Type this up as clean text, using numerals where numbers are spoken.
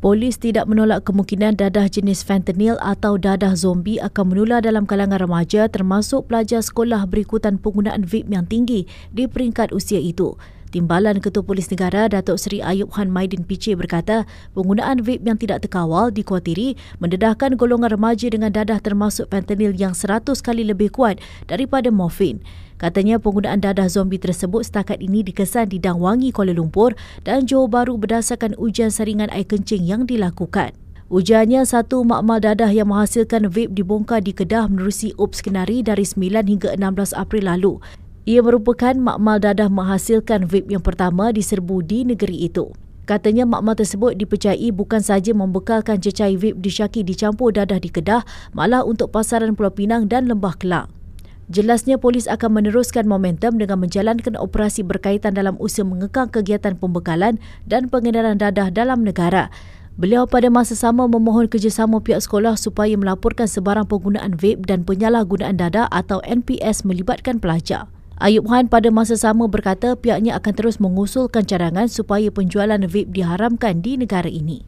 Polis tidak menolak kemungkinan dadah jenis fentanyl atau dadah zombie akan menular dalam kalangan remaja termasuk pelajar sekolah berikutan penggunaan vape yang tinggi di peringkat usia itu. Timbalan Ketua Polis Negara Datuk Seri Ayub Han Maidin Piche berkata, penggunaan vape yang tidak terkawal dikhawatiri mendedahkan golongan remaja dengan dadah termasuk fentanyl yang 100 kali lebih kuat daripada morfin. Katanya penggunaan dadah zombie tersebut setakat ini dikesan di Dang Wangi, Kuala Lumpur dan Johor Bahru berdasarkan ujian saringan air kencing yang dilakukan. Ujiannya, satu makmal dadah yang menghasilkan vape dibongkar di Kedah menerusi Ops Kenari dari 9 hingga 16 April lalu. Ia merupakan makmal dadah menghasilkan vape yang pertama diserbu di negeri itu. Katanya makmal tersebut dipercayai bukan sahaja membekalkan cecair vape disyaki dicampur dadah di Kedah, malah untuk pasaran Pulau Pinang dan Lembah Kelang. Jelasnya polis akan meneruskan momentum dengan menjalankan operasi berkaitan dalam usaha mengekang kegiatan pembekalan dan pengedaran dadah dalam negara. Beliau pada masa sama memohon kerjasama pihak sekolah supaya melaporkan sebarang penggunaan vape dan penyalahgunaan dadah atau NPS melibatkan pelajar. Ayub Han pada masa sama berkata pihaknya akan terus mengusulkan cadangan supaya penjualan vape diharamkan di negara ini.